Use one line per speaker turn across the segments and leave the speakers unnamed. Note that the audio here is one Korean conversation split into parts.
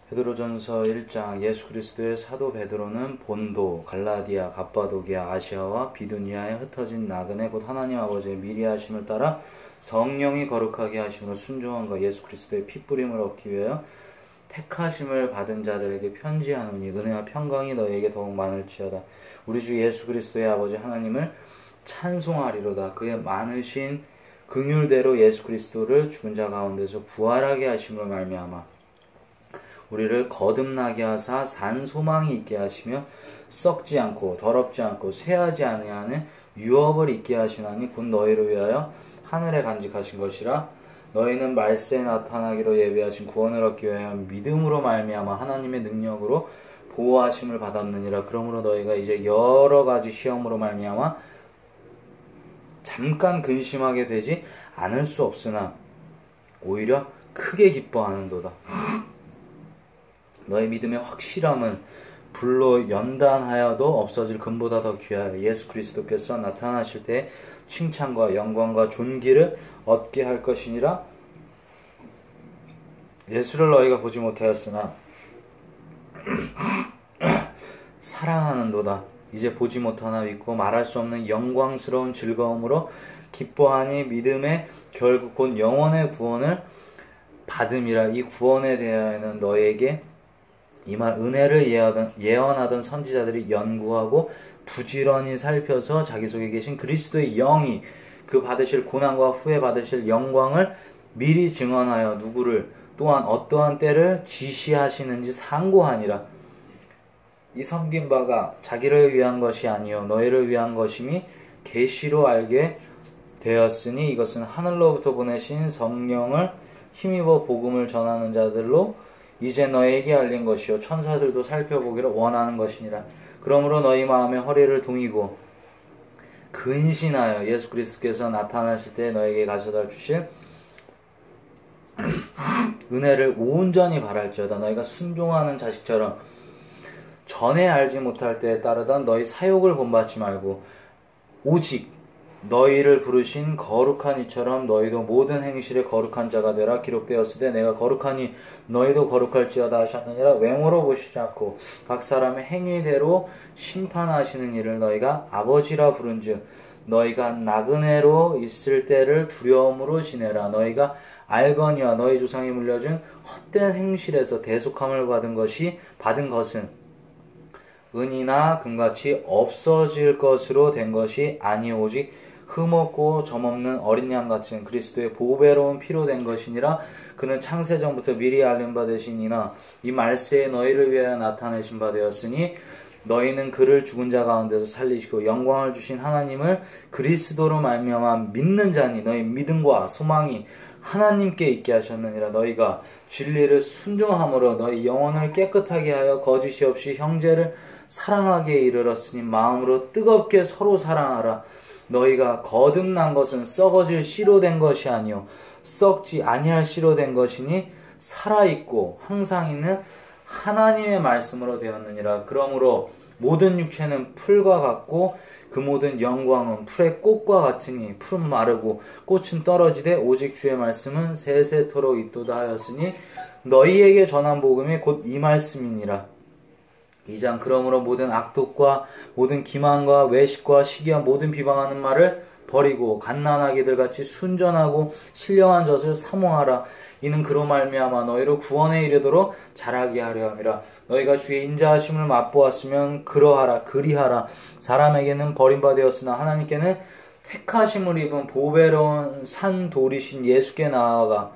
베드로전서 1장. 예수 그리스도의 사도 베드로는 본도, 갈라디아, 갑바도기아, 아시아와 비두니아에 흩어진 나그네 곧 하나님 아버지의 미리 하심을 따라 성령이 거룩하게 하심으로 순종함과 예수 그리스도의 핏부림을 얻기 위하여 택하심을 받은 자들에게 편지하노니 은혜와 평강이 너희에게 더욱 많을지어다. 우리 주 예수 그리스도의 아버지 하나님을 찬송하리로다. 그의 많으신 긍휼대로 예수 그리스도를 죽은 자 가운데서 부활하게 하심으로 말미암아 우리를 거듭나게 하사 산 소망이 있게 하시며 썩지 않고 더럽지 않고 쇠하지 아니하는 유업을 있게 하시나니 곧 너희를 위하여 하늘에 간직하신 것이라. 너희는 말세에 나타나기로 예비하신 구원을 얻기 위하여 믿음으로 말미암아 하나님의 능력으로 보호하심을 받았느니라. 그러므로 너희가 이제 여러 가지 시험으로 말미암아 잠깐 근심하게 되지 않을 수 없으나 오히려 크게 기뻐하는도다. 너희 믿음의 확실함은 불로 연단하여도 없어질 금보다 더 귀하여 예수 그리스도께서 나타나실 때 칭찬과 영광과 존귀를 얻게 할 것이니라. 예수를 너희가 보지 못하였으나 사랑하는도다. 이제 보지 못하나 믿고 말할 수 없는 영광스러운 즐거움으로 기뻐하니 믿음의 결국 곧 영원의 구원을 받음이라. 이 구원에 대하여는 너희에게 이말 은혜를 예언하던 선지자들이 연구하고 부지런히 살펴서 자기 속에 계신 그리스도의 영이 그 받으실 고난과 후에 받으실 영광을 미리 증언하여 누구를 또한 어떠한 때를 지시하시는지 상고하니라. 이 섬긴 바가 자기를 위한 것이 아니요 너희를 위한 것임이 계시로 알게 되었으니 이것은 하늘로부터 보내신 성령을 힘입어 복음을 전하는 자들로 이제 너희에게 알린 것이요 천사들도 살펴보기를 원하는 것이니라. 그러므로 너희 마음의 허리를 동이고 근신하여 예수 그리스도께서 나타나실 때 너희에게 가져다 주실 은혜를 온전히 바랄지어다. 너희가 순종하는 자식처럼 전에 알지 못할 때에 따르던 너희 사욕을 본받지 말고 오직 너희를 부르신 거룩한 이처럼 너희도 모든 행실에 거룩한 자가 되라. 기록되었으되 내가 거룩하니 너희도 거룩할지어다 하셨느니라. 외모로 보시지 않고 각 사람의 행위대로 심판하시는 이를 너희가 아버지라 부른즉 너희가 나그네로 있을 때를 두려움으로 지내라. 너희가 알거니와 너희 조상이 물려준 헛된 행실에서 대속함을 받은 것은 은이나 금같이 없어질 것으로 된 것이 아니 오직 흠없고 점없는 어린 양 같은 그리스도의 보배로운 피로 된 것이니라. 그는 창세전부터 미리 알림 받으시니나 이 말세에 너희를 위하여 나타내신 바 되었으니 너희는 그를 죽은 자 가운데서 살리시고 영광을 주신 하나님을 그리스도로 말미암아 믿는 자니 너희 믿음과 소망이 하나님께 있게 하셨느니라. 너희가 진리를 순종함으로 너희 영혼을 깨끗하게 하여 거짓이 없이 형제를 사랑하게 이르렀으니 마음으로 뜨겁게 서로 사랑하라. 너희가 거듭난 것은 썩어질 씨로 된 것이 아니요 썩지 아니할 씨로 된 것이니 살아있고 항상 있는 하나님의 말씀으로 되었느니라. 그러므로 모든 육체는 풀과 같고 그 모든 영광은 풀의 꽃과 같으니 풀은 마르고 꽃은 떨어지되 오직 주의 말씀은 세세토록 있도다 하였으니 너희에게 전한 복음이 곧 이 말씀이니라. 2장. 그러므로 모든 악독과 모든 기만과 외식과 시기와 모든 비방하는 말을 버리고 갓난아기들 같이 순전하고 신령한 젖을 사모하라. 이는 그로 말미암아 너희로 구원에 이르도록 자라게 하려 함이라. 너희가 주의 인자하심을 맛보았으면 그리하라. 사람에게는 버림받았으나 하나님께는 택하심을 입은 보배로운 산돌이신 예수께 나아가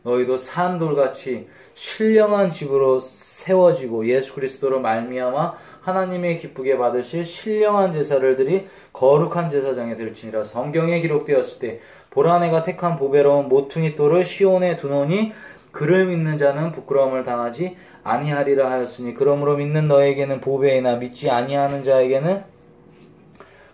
너희도 산돌같이 신령한 집으로 세워지고 예수 그리스도로 말미암아 하나님의 기쁘게 받으실 신령한 제사를 드리 거룩한 제사장이 될지니라. 성경에 기록되었을 때 보라 내가 택한 보배로운 모퉁이 돌을 시온에 두노니 그를 믿는 자는 부끄러움을 당하지 아니하리라 하였으니 그러므로 믿는 너에게는 보배이나 믿지 아니하는 자에게는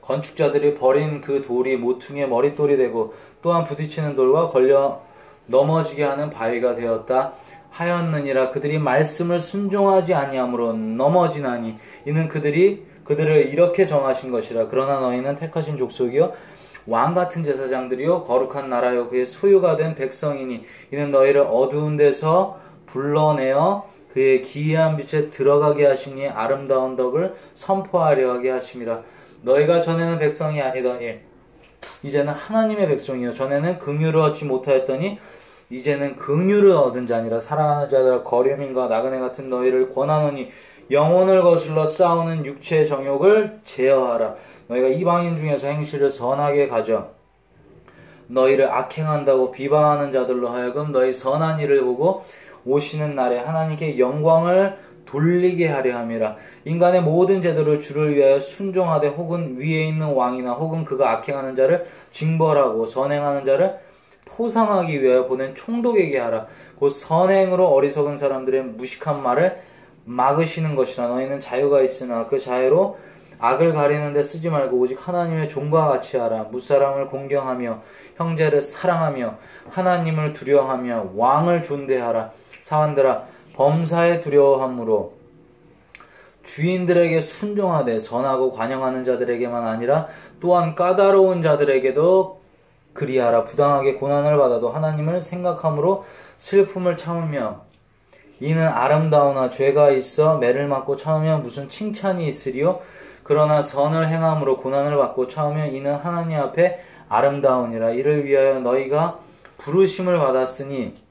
건축자들이 버린 그 돌이 모퉁이의 머릿돌이 되고 또한 부딪히는 돌과 걸려 넘어지게 하는 바위가 되었다 하였느니라. 그들이 말씀을 순종하지 아니함으로 넘어지나니 이는 그들을 이렇게 정하신 것이라. 그러나 너희는 택하신 족속이요 왕같은 제사장들이요 거룩한 나라요 그의 소유가 된 백성이니 이는 너희를 어두운 데서 불러내어 그의 기이한 빛에 들어가게 하시니 아름다운 덕을 선포하려 하게 하심이라. 너희가 전에는 백성이 아니더니 이제는 하나님의 백성이요 전에는 긍휼을 얻지 못하였더니 이제는 긍휼을 얻은 자니라. 사랑하는 자들아 거류민과 나그네 같은 너희를 권하노니 영혼을 거슬러 싸우는 육체의 정욕을 제어하라. 너희가 이방인 중에서 행실을 선하게 가져 너희를 악행한다고 비방하는 자들로 하여금 너희 선한 일을 보고 오시는 날에 하나님께 영광을 돌리게 하려 함이라. 인간의 모든 제도를 주를 위하여 순종하되 혹은 위에 있는 왕이나 혹은 그가 악행하는 자를 징벌하고 선행하는 자를 포상하기 위하여 보낸 총독에게 하라. 곧 선행으로 어리석은 사람들의 무식한 말을 막으시는 것이라. 너희는 자유가 있으나 그 자유로 악을 가리는 데 쓰지 말고 오직 하나님의 종과 같이 하라. 무사람을 공경하며 형제를 사랑하며 하나님을 두려워하며 왕을 존대하라. 사환들아 범사에 두려워함으로 주인들에게 순종하되 선하고 관용하는 자들에게만 아니라 또한 까다로운 자들에게도 그리하라. 부당하게 고난을 받아도 하나님을 생각함으로 슬픔을 참으며 이는 아름다우나 죄가 있어 매를 맞고 참으면 무슨 칭찬이 있으리요. 그러나 선을 행함으로 고난을 받고 참으면 이는 하나님 앞에 아름다우니라. 이를 위하여 너희가 부르심을 받았으니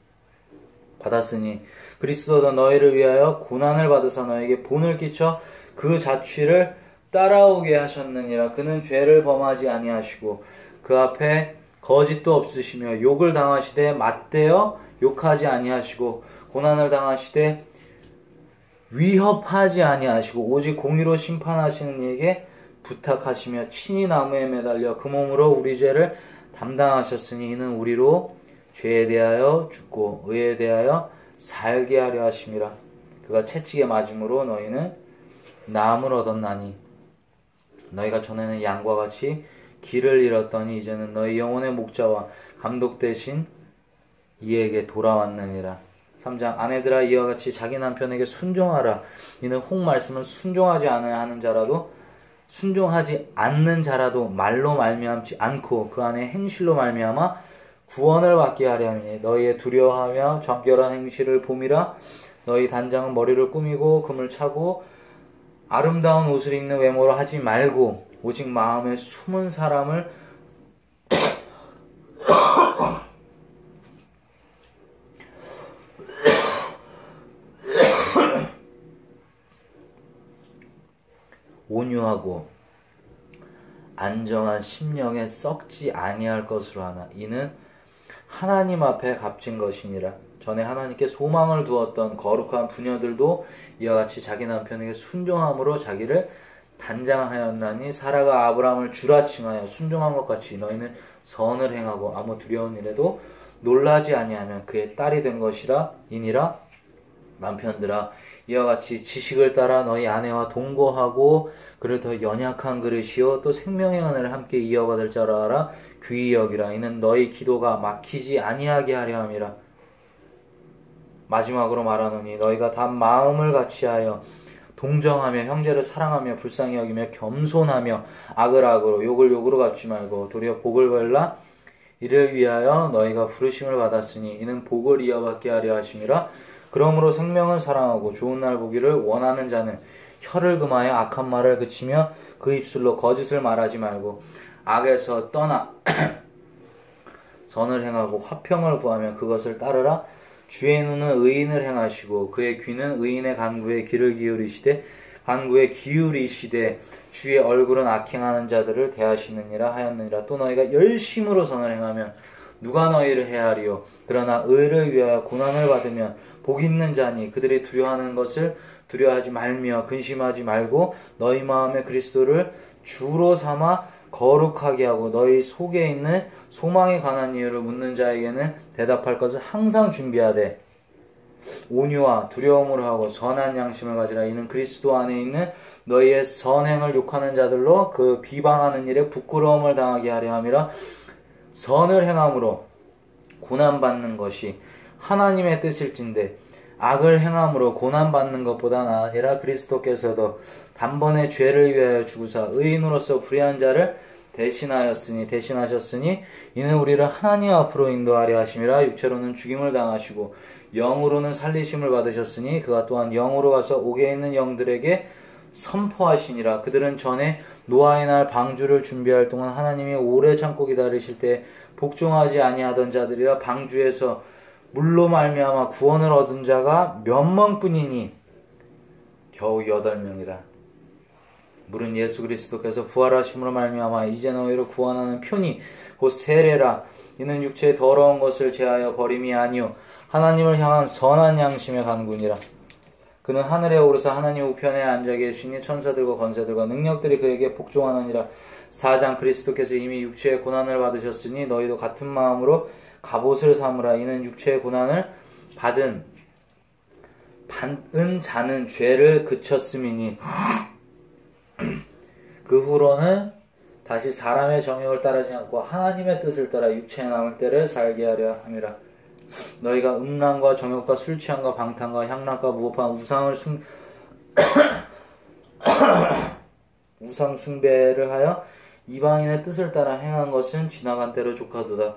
그리스도도 너희를 위하여 고난을 받으사 너에게 본을 끼쳐 그 자취를 따라오게 하셨느니라. 그는 죄를 범하지 아니하시고 그 앞에 거짓도 없으시며 욕을 당하시되 맞대어 욕하지 아니하시고 고난을 당하시되 위협하지 아니하시고 오직 공의로 심판하시는 이에게 부탁하시며 친히 나무에 매달려 그 몸으로 우리 죄를 담당하셨으니 이는 우리로 죄에 대하여 죽고 의에 대하여 살게 하려 하심이라. 그가 채찍에 맞음으로 너희는 나음을 얻었나니 너희가 전에는 양과 같이 길을 잃었더니 이제는 너희 영혼의 목자와 감독 되신 이에게 돌아왔느니라. 3장 아내들아 이와 같이 자기 남편에게 순종하라. 이는 혹 말씀을 순종하지 않아야 하는 자라도 순종하지 않는 자라도 말로 말미암지 않고 그 안에 행실로 말미암아 구원을 받게 하려 함이니 너희의 두려워하며 정결한 행실을 봄이라. 너희 단장은 머리를 꾸미고 금을 차고 아름다운 옷을 입는 외모로 하지 말고 오직 마음에 숨은 사람을 온유하고 안정한 심령에 썩지 아니할 것으로 하나. 이는 하나님 앞에 값진 것이니라. 전에 하나님께 소망을 두었던 거룩한 부녀들도 이와 같이 자기 남편에게 순종함으로 자기를 단장하였나니 사라가 아브라함을 주라 칭하여 순종한 것 같이 너희는 선을 행하고 아무 두려운 일에도 놀라지 아니하면 그의 딸이 된 것이라. 이니라. 남편들아 이와 같이 지식을 따라 너희 아내와 동거하고 그를 더 연약한 그릇이요 또 생명의 은혜를 함께 이어받을 자라 알아 귀히 여기라. 이는 너희 기도가 막히지 아니하게 하려 함이라. 마지막으로 말하노니 너희가 다 마음을 같이하여 동정하며 형제를 사랑하며 불쌍히 여기며 겸손하며 악을 악으로 욕을 욕으로 갚지 말고 도리어 복을 벌라. 이를 위하여 너희가 부르심을 받았으니 이는 복을 이어받게 하려 하심이라. 그러므로 생명을 사랑하고 좋은 날 보기를 원하는 자는 혀를 금하여 악한 말을 그치며 그 입술로 거짓을 말하지 말고 악에서 떠나 선을 행하고 화평을 구하며 그것을 따르라. 주의 눈은 의인을 행하시고 그의 귀는 의인의 간구에 귀를 기울이시되 주의 얼굴은 악행하는 자들을 대하시느니라 하였느니라. 또 너희가 열심으로 선을 행하면 누가 너희를 해하리요. 그러나 의를 위하여 고난을 받으면 복 있는 자니 그들이 두려워하는 것을 두려워하지 말며 근심하지 말고 너희 마음에 그리스도를 주로 삼아 거룩하게 하고 너희 속에 있는 소망에 관한 이유를 묻는 자에게는 대답할 것을 항상 준비하되 온유와 두려움으로 하고 선한 양심을 가지라. 이는 그리스도 안에 있는 너희의 선행을 욕하는 자들로 그 비방하는 일에 부끄러움을 당하게 하려 함이라. 선을 행함으로 고난받는 것이 하나님의 뜻일진데 악을 행함으로 고난받는 것보다 아니라 그리스도께서도 단번에 죄를 위하여 죽으사 의인으로서 불의한 자를 대신하셨으니 이는 우리를 하나님 앞으로 인도하려 하심이라. 육체로는 죽임을 당하시고 영으로는 살리심을 받으셨으니 그가 또한 영으로 가서 옥에 있는 영들에게 선포하시니라. 그들은 전에 노아의 날 방주를 준비할 동안 하나님이 오래 참고 기다리실 때 복종하지 아니하던 자들이라. 방주에서 물로 말미암아 구원을 얻은 자가 몇 명뿐이니 겨우 8명이라. 물은 예수 그리스도께서 부활하심으로 말미암아 이제 너희를 구원하는 표니 곧 세례라. 이는 육체의 더러운 것을 제하여 버림이 아니요 하나님을 향한 선한 양심의 간구니라. 그는 하늘에 오르사 하나님 우편에 앉아 계시니 천사들과 권세들과 능력들이 그에게 복종하느니라. 4장 그리스도께서 이미 육체의 고난을 받으셨으니 너희도 같은 마음으로 갑옷을 삼으라. 이는 육체의 고난을 받은 자는 죄를 그쳤음이니 그 후로는 다시 사람의 정욕을 따르지 않고 하나님의 뜻을 따라 육체에 남을 때를 살게 하려 함이라. 너희가 음란과 정욕과 술 취함과 방탕과 향락과 무법한 우상 숭배를 하여 이방인의 뜻을 따라 행한 것은 지나간 때로 족하도다.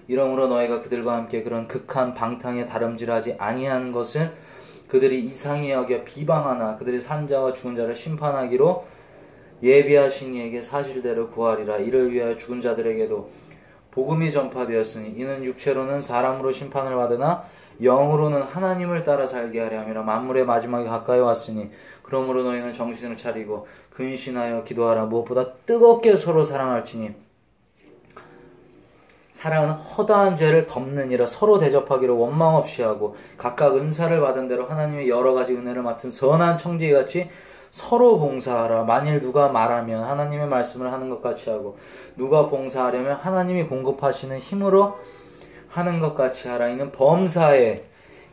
이러므로 너희가 그들과 함께 그런 극한 방탕에 다름질하지 아니하는 것은 그들이 이상히 여겨 비방하나 그들이 산자와 죽은 자를 심판하기로 예비하신 이에게 사실대로 구하리라. 이를 위하여 죽은 자들에게도 복음이 전파되었으니 이는 육체로는 사람으로 심판을 받으나 영으로는 하나님을 따라 살게 하려 함이라. 만물의 마지막이 가까이 왔으니 그러므로 너희는 정신을 차리고 근신하여 기도하라. 무엇보다 뜨겁게 서로 사랑할지니 사랑은 허다한 죄를 덮느니라. 서로 대접하기를 원망 없이 하고 각각 은사를 받은 대로 하나님의 여러 가지 은혜를 맡은 선한 청지기같이 서로 봉사하라. 만일 누가 말하면 하나님의 말씀을 하는 것 같이 하고 누가 봉사하려면 하나님이 공급하시는 힘으로 하는 것 같이 하라. 이는 범사에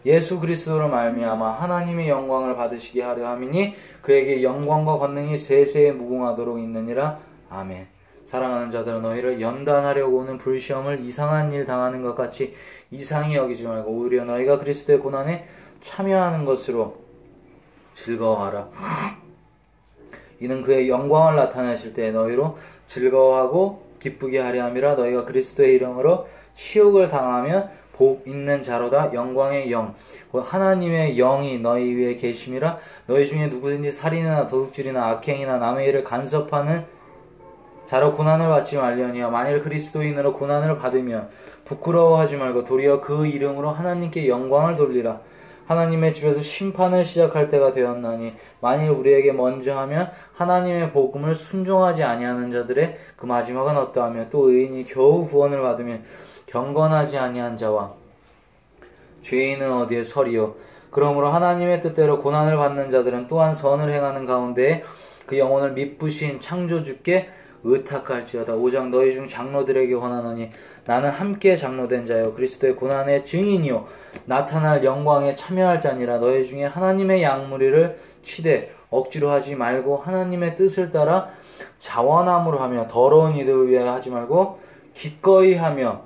예수 그리스도로 말미암아 하나님의 영광을 받으시게 하려 함이니 그에게 영광과 권능이 세세에 무궁하도록 있느니라. 아멘. 사랑하는 자들아, 너희를 연단하려고 오는 불시험을 이상한 일 당하는 것 같이 이상히 여기지 말고 오히려 너희가 그리스도의 고난에 참여하는 것으로 즐거워하라. 이는 그의 영광을 나타내실 때 너희로 즐거워하고 기쁘게 하려 함이라. 너희가 그리스도의 이름으로 치욕을 당하면 복 있는 자로다. 영광의 영 하나님의 영이 너희 위에 계심이라. 너희 중에 누구든지 살인이나 도둑질이나 악행이나 남의 일을 간섭하는 자로 고난을 받지 말려니와 만일 그리스도인으로 고난을 받으면 부끄러워하지 말고 도리어 그 이름으로 하나님께 영광을 돌리라. 하나님의 집에서 심판을 시작할 때가 되었나니 만일 우리에게 먼저 하면 하나님의 복음을 순종하지 아니하는 자들의 그 마지막은 어떠하며 또 의인이 겨우 구원을 받으면 경건하지 아니한 자와 죄인은 어디에 서리요. 그러므로 하나님의 뜻대로 고난을 받는 자들은 또한 선을 행하는 가운데 그 영혼을 미쁘신 창조주께 의탁할지어다. 5장 너희 중 장로들에게 권하노니 나는 함께 장로된 자요 그리스도의 고난의 증인이요 나타날 영광에 참여할 자니라. 너희 중에 하나님의 양무리를 치되 억지로 하지 말고 하나님의 뜻을 따라 자원함으로 하며 더러운 이들을 위하여 하지 말고 기꺼이 하며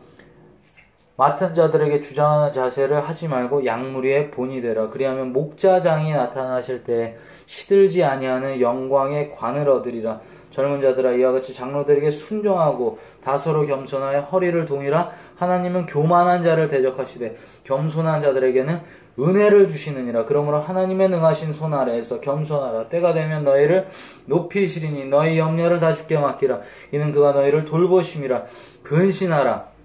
맡은 자들에게 주장하는 자세를 하지 말고 양무리의 본이 되라. 그리하면 목자장이 나타나실 때 시들지 아니하는 영광의 관을 얻으리라. 젊은 자들아, 이와 같이 장로들에게 순종하고 다소로 겸손하여 허리를 동이라. 하나님은 교만한 자를 대적하시되 겸손한 자들에게는 은혜를 주시느니라. 그러므로 하나님의 능하신 손 아래에서 겸손하라. 때가 되면 너희를 높이시리니 너희 염려를 다 주께 맡기라. 이는 그가 너희를 돌보심이라. 근신하라.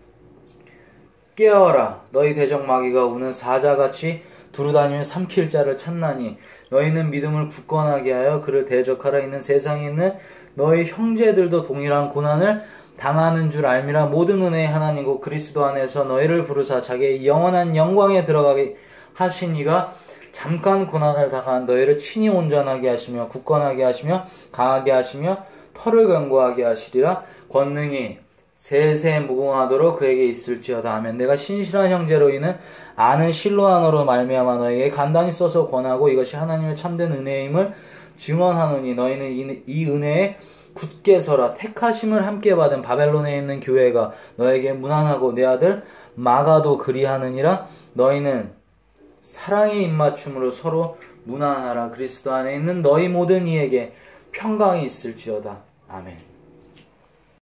깨어라. 너희 대적 마귀가 우는 사자같이 두루다니며 삼킬 자를 찾나니 너희는 믿음을 굳건하게 하여 그를 대적하라. 이는 세상에 있는 너희 형제들도 동일한 고난을 당하는 줄 알미라. 모든 은혜의 하나님 곧 그리스도 안에서 너희를 부르사 자기의 영원한 영광에 들어가게 하신 이가 잠깐 고난을 당한 너희를 친히 온전하게 하시며 굳건하게 하시며 강하게 하시며 털을 견고하게 하시리라. 권능이 세세 무궁하도록 그에게 있을지어다. 아멘. 내가 신실한 형제로 이는 아는 실로아너로 말미암아 너에게 간단히 써서 권하고 이것이 하나님의 참된 은혜임을 증언하노니 너희는 이 은혜에 굳게 서라. 택하심을 함께 받은 바벨론에 있는 교회가 너에게 무난하고 내 아들 마가도 그리하느니라. 너희는 사랑의 입맞춤으로 서로 무난하라. 그리스도 안에 있는 너희 모든 이에게 평강이 있을지어다. 아멘.